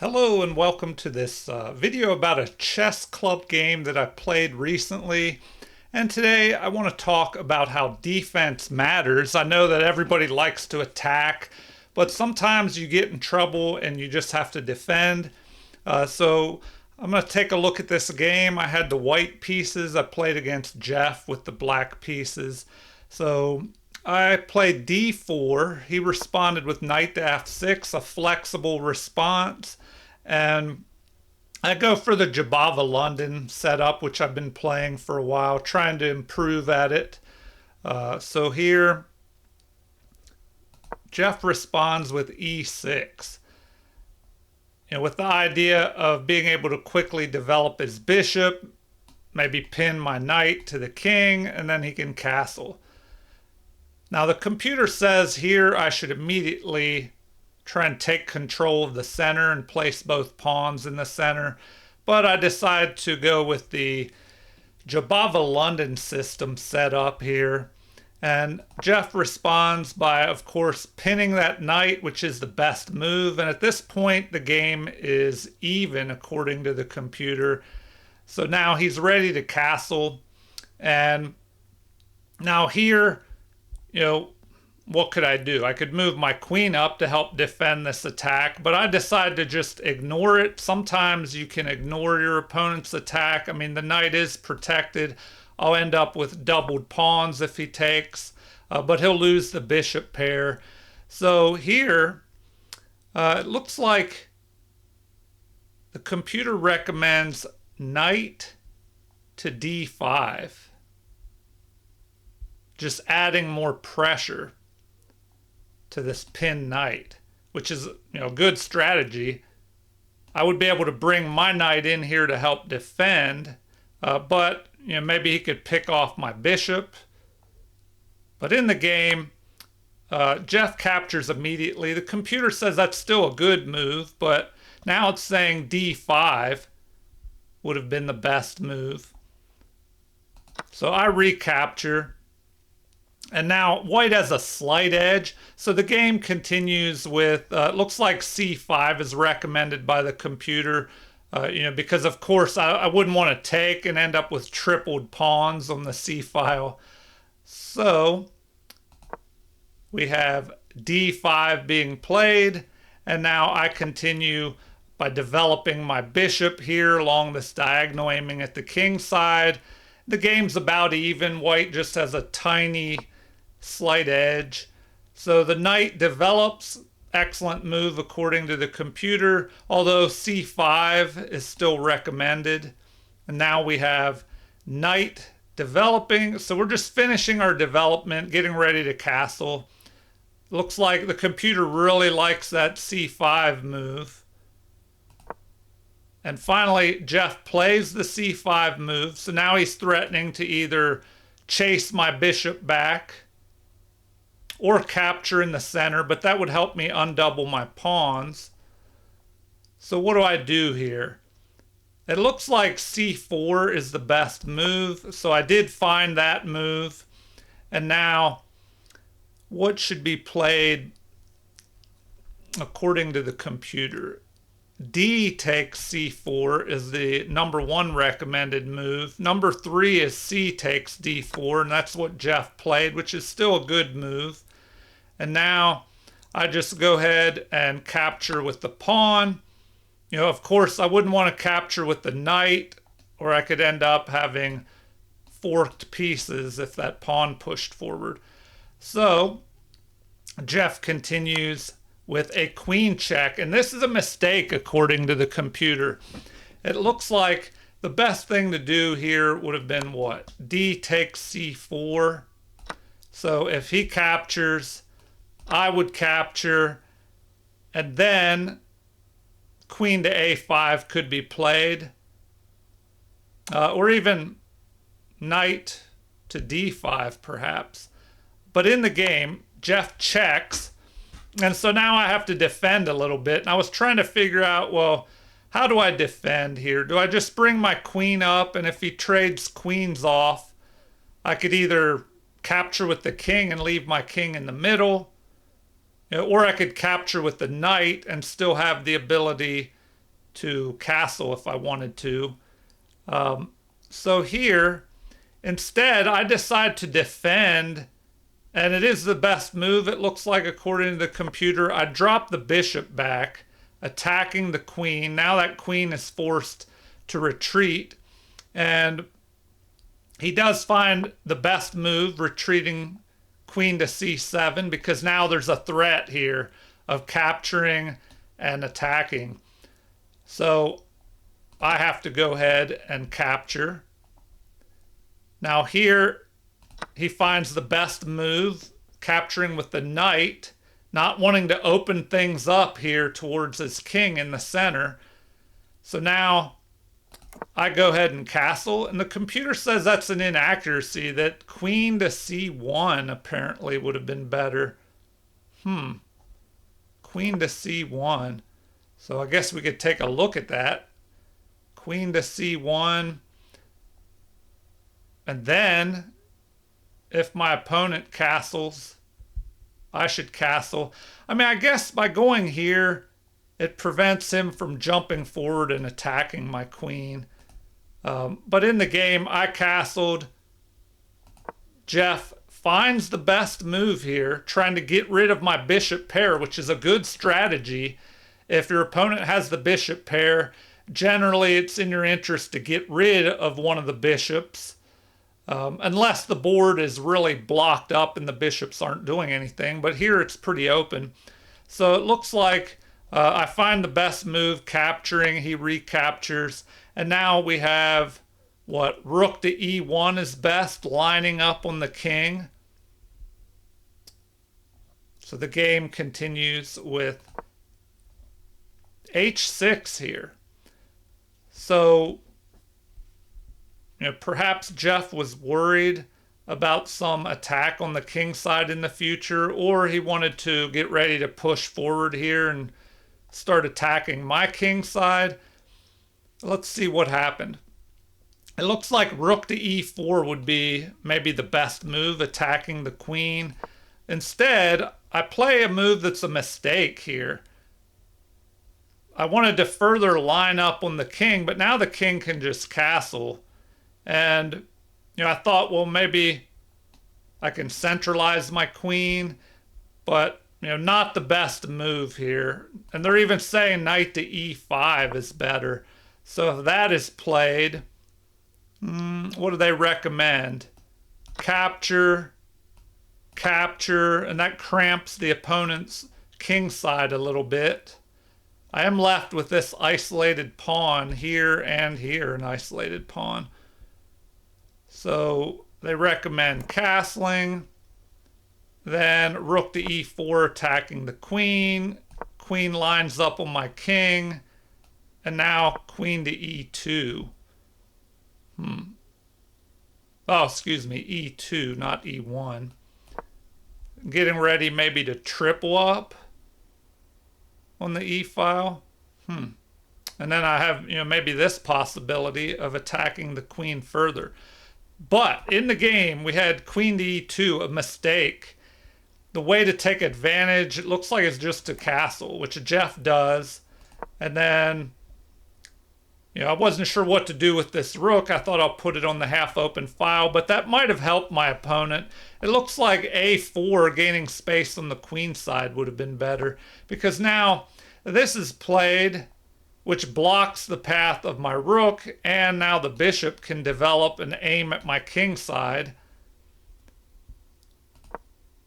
Hello and welcome to this video about a chess club game that I played recently. And today I want to talk about how defense matters. I know that everybody likes to attack, but sometimes you get in trouble and you just have to defend. So I'm going to take a look at this game. I had the white pieces. I played against Jeff with the black pieces. So I played d4. He responded with knight to f6, a flexible response. And I go for the Jabava London setup, which I've been playing for a while, trying to improve at it. So here, Jeff responds with e6. With the idea of being able to quickly develop his bishop, maybe pin my knight to the king, and then he can castle. Now the computer says here I should immediately try and take control of the center and place both pawns in the center, but I decided to go with the Jabava London system set up here. And Jeff responds by, of course, pinning that knight, which is the best move. And at this point, the game is even according to the computer. So now he's ready to castle. And now here, what could I do? I could move my queen up to help defend this attack, but I decided to just ignore it. Sometimes you can ignore your opponent's attack. I mean, the knight is protected. I'll end up with doubled pawns if he takes, but he'll lose the bishop pair. So here, it looks like the computer recommends knight to d5, just adding more pressure to this pin knight, which is a good strategy. I would be able to bring my knight in here to help defend, but maybe he could pick off my bishop. But in the game, Jeff captures immediately. The computer says that's still a good move, but now it's saying d5 would have been the best move. So I recapture. And now white has a slight edge. So the game continues with, it looks like c5 is recommended by the computer, because of course I wouldn't want to take and end up with tripled pawns on the c file. So we have d5 being played. And now I continue by developing my bishop here along this diagonal, aiming at the king side. The game's about even. White just has a tiny slight edge. So the knight develops, excellent move according to the computer, although c5 is still recommended. And now we have knight developing. So we're just finishing our development, getting ready to castle. Looks like the computer really likes that c5 move. And finally, Jeff plays the c5 move. So now he's threatening to either chase my bishop back or capture in the center, but that would help me undouble my pawns. So what do I do here? It looks like c4 is the best move, so I did find that move. And now, what should be played according to the computer? D takes c4 is the number one recommended move. Number 3 is c takes d4, and that's what Jeff played, which is still a good move. And now I just go ahead and capture with the pawn. Of course, I wouldn't want to capture with the knight, or I could end up having forked pieces if that pawn pushed forward. So Jeff continues with a queen check, and this is a mistake according to the computer. It looks like the best thing to do here would have been what? D takes c4. So if he captures, I would capture, and then queen to a5 could be played, or even knight to d5 perhaps. But in the game, Jeff checks, and so now I have to defend a little bit. And I was trying to figure out, well, how do I defend here? Do I just bring my queen up, and if he trades queens off, I could either capture with the king and leave my king in the middle, or I could capture with the knight and still have the ability to castle if I wanted to. So here, instead, I decide to defend, and it is the best move, it looks like, according to the computer. I drop the bishop back, attacking the queen. Now that queen is forced to retreat, and he does find the best move, retreating queen to c7, because now there's a threat here of capturing and attacking. So I have to go ahead and capture. Now here he finds the best move, capturing with the knight, not wanting to open things up here towards his king in the center. So now I go ahead and castle, and the computer says that's an inaccuracy, that queen to c1 apparently would have been better. Queen to c1. So I guess we could take a look at that. Queen to c1. And then, if my opponent castles, I should castle. I mean, I guess by going here, it prevents him from jumping forward and attacking my queen. But in the game, I castled. Jeff finds the best move here, trying to get rid of my bishop pair, which is a good strategy. If your opponent has the bishop pair, generally it's in your interest to get rid of one of the bishops, unless the board is really blocked up and the bishops aren't doing anything. But here it's pretty open. So it looks like I find the best move, capturing. He recaptures. And now we have, what, rook to e1 is best, lining up on the king. So the game continues with h6 here. So, perhaps Jeff was worried about some attack on the king side in the future, or he wanted to get ready to push forward here and start attacking my king side. Let's see what happened. It looks like rook to e4 would be maybe the best move, attacking the queen. Instead, I play a move that's a mistake here. I wanted to further line up on the king, but now the king can just castle. And, I thought, well, maybe I can centralize my queen, but, not the best move here. And they're even saying knight to e5 is better. So if that is played, what do they recommend? Capture, capture, and that cramps the opponent's king side a little bit. I am left with this isolated pawn here and here, an isolated pawn. So they recommend castling, then rook to e4 attacking the queen. Queen lines up on my king, and now queen to e2. Oh, excuse me, e2, not e1. Getting ready maybe to triple up on the e file. And then I have, maybe this possibility of attacking the queen further. But in the game, we had queen to e2, a mistake. The way to take advantage, it looks like it's just to castle, which Jeff does. And then, I wasn't sure what to do with this rook. I thought I'll put it on the half-open file, but that might have helped my opponent. It looks like a4, gaining space on the queen side, would have been better, because now this is played, which blocks the path of my rook, and now the bishop can develop and aim at my king side.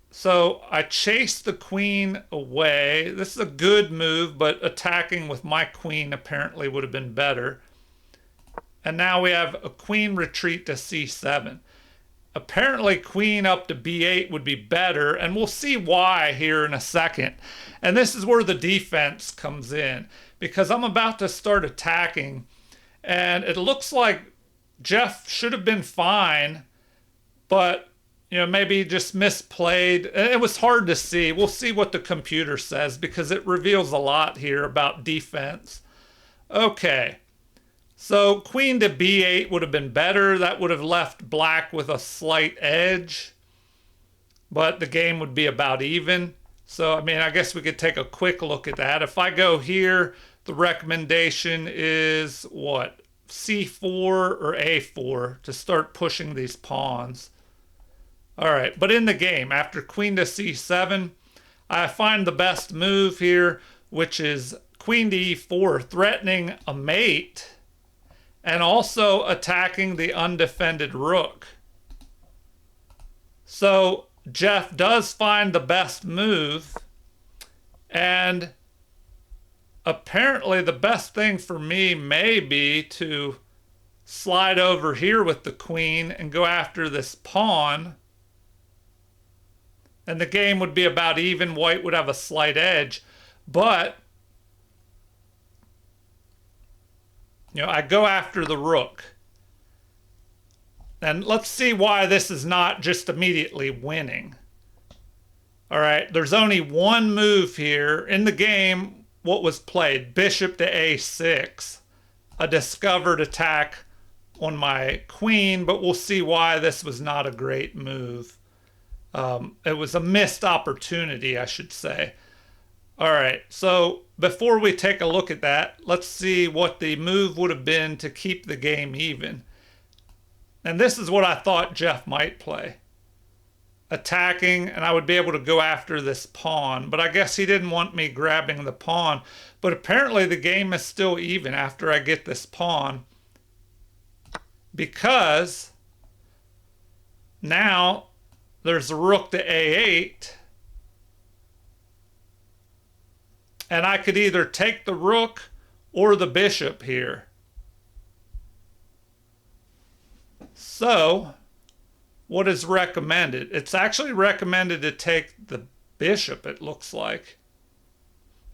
So I chase the queen away. This is a good move, but attacking with my queen apparently would have been better. And now we have a queen retreat to c7. Apparently queen up to b8 would be better, and we'll see why here in a second. And this is where the defense comes in, because I'm about to start attacking, and it looks like Jeff should have been fine, but maybe just misplayed. It was hard to see. We'll see what the computer says, because it reveals a lot here about defense. Okay. So queen to b8 would have been better. That would have left black with a slight edge, but the game would be about even. So, I guess we could take a quick look at that. If I go here, the recommendation is what? C4 or A4 to start pushing these pawns. All right, but in the game, after queen to C7, I find the best move here, which is queen to E4, threatening a mate and also attacking the undefended rook. So Jeff does find the best move, and apparently the best thing for me may be to slide over here with the queen and go after this pawn. And the game would be about even. White would have a slight edge. But, I go after the rook. And let's see why this is not just immediately winning. All right, there's only one move here. In the game, what was played? Bishop to A6. A discovered attack on my queen, but we'll see why this was not a great move. It was a missed opportunity, I should say. All right, so before we take a look at that, let's see what the move would have been to keep the game even. And this is what I thought Jeff might play. Attacking, and I would be able to go after this pawn, but I guess he didn't want me grabbing the pawn. But apparently the game is still even after I get this pawn, because now there's a rook to A8, and I could either take the rook or the bishop here. So what is recommended? It's actually recommended to take the bishop, it looks like.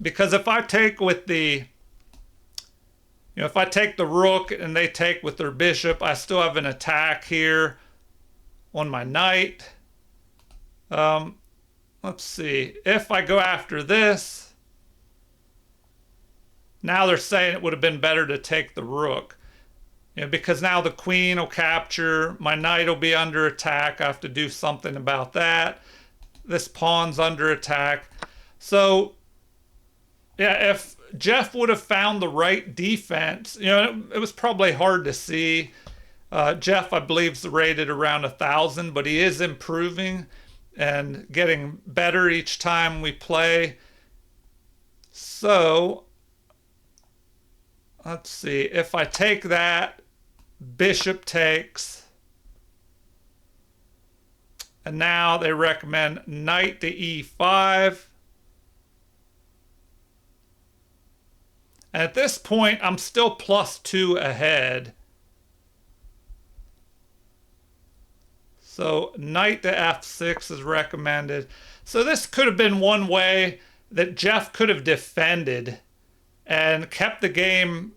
Because if I take with the, if I take the rook and they take with their bishop, I still have an attack here on my knight. Let's see. If I go after this, now they're saying it would have been better to take the rook. Because now the queen will capture, my knight will be under attack. I have to do something about that. This pawn's under attack. So, yeah, if Jeff would have found the right defense, it was probably hard to see. Jeff, I believe, is rated around 1,000, but he is improving and getting better each time we play. So, let's see. If I take that, bishop takes. And now they recommend knight to E5. And at this point, I'm still +2 ahead. So knight to F6 is recommended. So this could have been one way that Jeff could have defended and kept the game,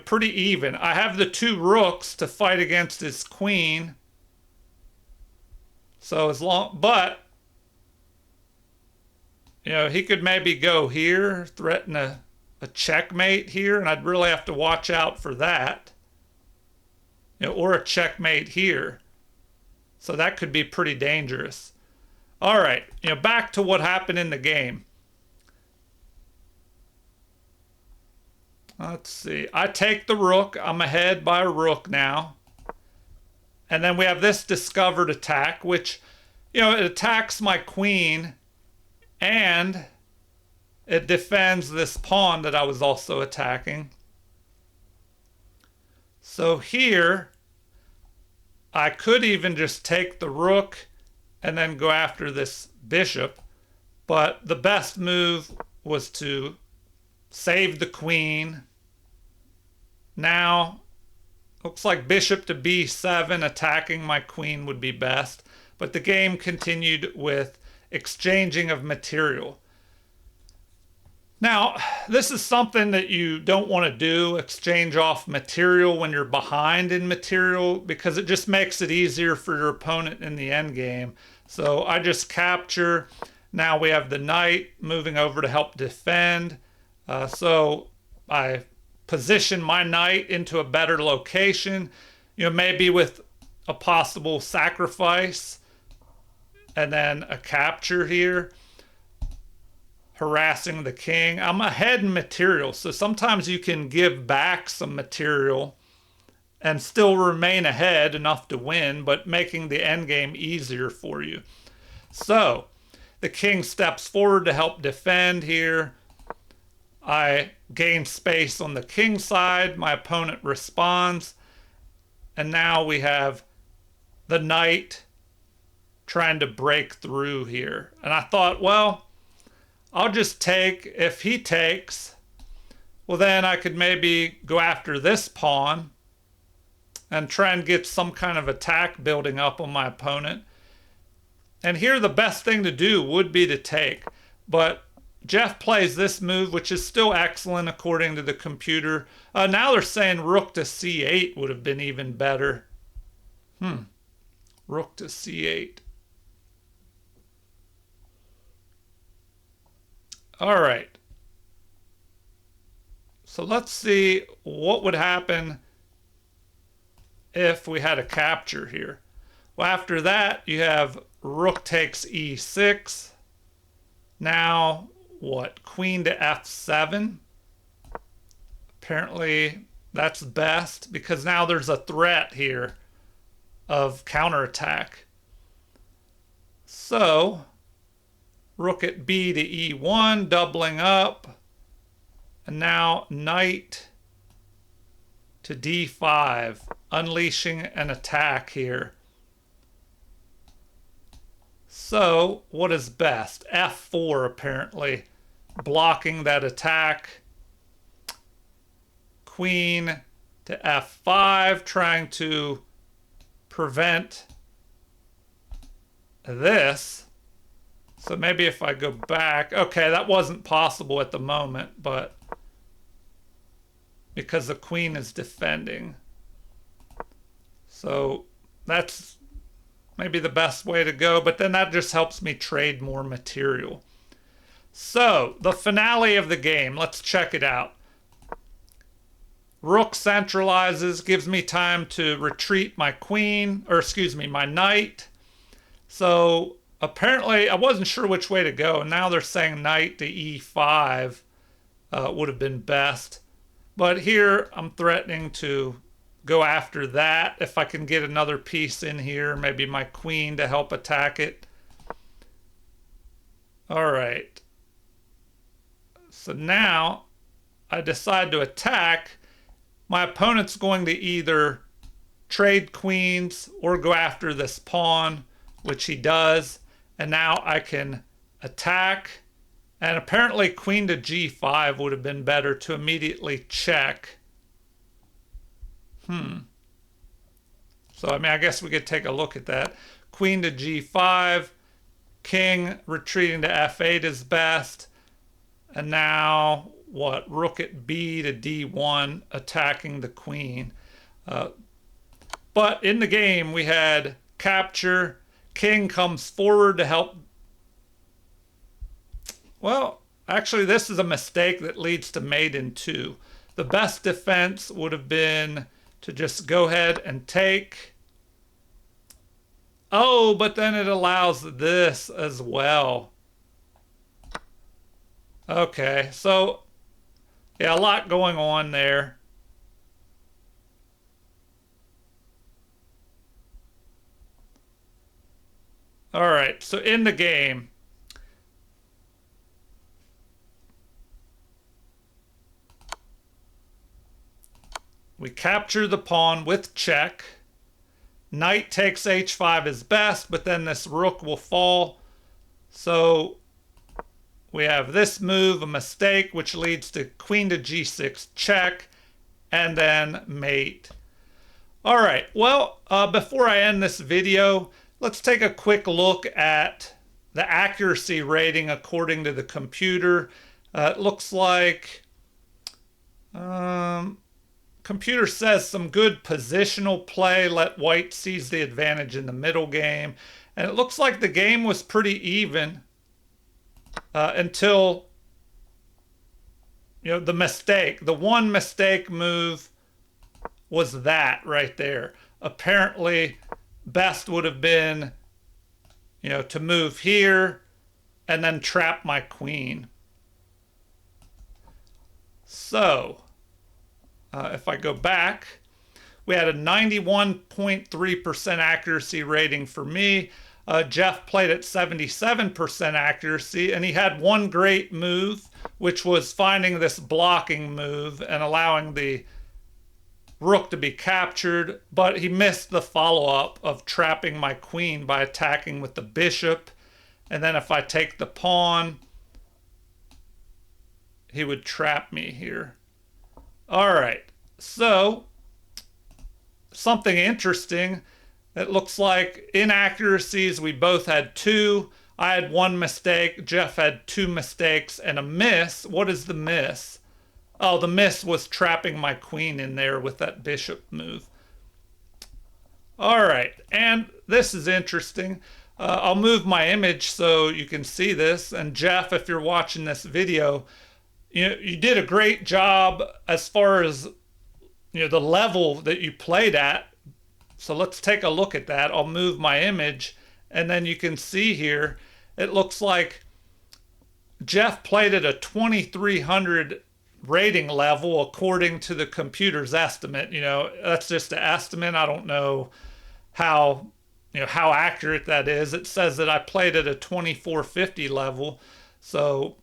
pretty even. I have the two rooks to fight against his queen. So but he could maybe go here, threaten a checkmate here, and I'd really have to watch out for that. Or a checkmate here. So that could be pretty dangerous. All right, back to what happened in the game. Let's see. I take the rook. I'm ahead by a rook now. And then we have this discovered attack, which, it attacks my queen and it defends this pawn that I was also attacking. So here, I could even just take the rook and then go after this bishop. But the best move was to save the queen. Now, looks like bishop to B7, attacking my queen would be best. But the game continued with exchanging of material. Now, this is something that you don't want to do, exchange off material when you're behind in material, because it just makes it easier for your opponent in the end game. So I just capture. Now we have the knight moving over to help defend. So I position my knight into a better location, maybe with a possible sacrifice and then a capture here. harassing the king. I'm ahead in material, so sometimes you can give back some material and still remain ahead enough to win, but making the endgame easier for you. So the king steps forward to help defend here. I gain space on the king side. My opponent responds. And now we have the knight trying to break through here. And I thought, well, I'll just take. If he takes, well, then I could maybe go after this pawn and try and get some kind of attack building up on my opponent. And here the best thing to do would be to take. But Jeff plays this move, which is still excellent according to the computer. Now they're saying rook to c8 would have been even better. Rook to c8. All right. So let's see what would happen if we had a capture here. Well, after that, you have rook takes e6. Now, what? Queen to f7. Apparently, that's best because now there's a threat here of counterattack. So, rook at b to e1, doubling up. And now knight to d5, unleashing an attack here. So, what is best? f4 apparently, blocking that attack. Queen to f5, trying to prevent this. So maybe if I go back, okay, that wasn't possible at the moment, but because the queen is defending. So that's maybe the best way to go, but then that just helps me trade more material. So the finale of the game, let's check it out. Rook centralizes, gives me time to retreat my queen, or excuse me, my knight. So apparently, I wasn't sure which way to go. And now they're saying knight to e5 would have been best. But here, I'm threatening to go after that. If I can get another piece in here, maybe my queen to help attack it. All right. So now, I decide to attack. My opponent's going to either trade queens or go after this pawn, which he does. And now I can attack. And apparently queen to g5 would have been better to immediately check. So, I mean, I guess we could take a look at that. Queen to g5. King retreating to f8 is best. And now, what? Rook at b to d1, attacking the queen. But in the game, we had capture. King comes forward to help. Well, actually, this is a mistake that leads to mate in 2. The best defense would have been to just go ahead and take. Oh, but then it allows this as well. Okay, so yeah, a lot going on there. All right, so in the game, we capture the pawn with check. Knight takes h5 is best, but then this rook will fall. So we have this move, a mistake, which leads to queen to g6 check, and then mate. All right, well, before I end this video, let's take a quick look at the accuracy rating according to the computer. It looks like computer says some good positional play, let white seize the advantage in the middle game. And it looks like the game was pretty even until, the mistake. The one mistake move was that right there. Apparently, best would have been, to move here and then trap my queen. So, if I go back, we had a 91.3% accuracy rating for me. Jeff played at 77% accuracy, and he had one great move, which was finding this blocking move and allowing the rook to be captured, but he missed the follow-up of trapping my queen by attacking with the bishop. And then if I take the pawn, he would trap me here. All right, so something interesting. It looks like inaccuracies, we both had 2. I had 1 mistake, Jeff had 2 mistakes, and a miss. What is the miss? Oh, the miss was trapping my queen in there with that bishop move. All right, and this is interesting. I'll move my image so you can see this. And Jeff, if you're watching this video, you did a great job as far as the level that you played at. So let's take a look at that. I'll move my image, and then you can see here, it looks like Jeff played at a 2300 rating level according to the computer's estimate. That's just an estimate. I don't know how accurate that is. It says that I played at a 2450 level. So,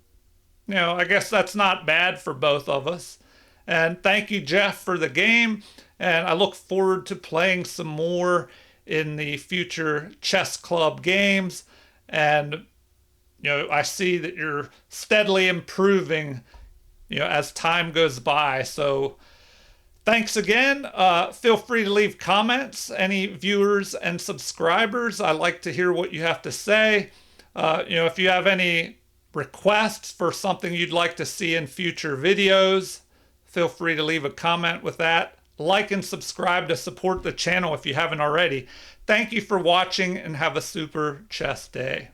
I guess that's not bad for both of us. And thank you, Jeff, for the game. And I look forward to playing some more in the future chess club games. And, I see that you're steadily improving, as time goes by. So thanks again. Feel free to leave comments. Any viewers and subscribers, I like to hear what you have to say. If you have any requests for something you'd like to see in future videos, feel free to leave a comment with that. Like and subscribe to support the channel if you haven't already. Thank you for watching, and have a super chess day.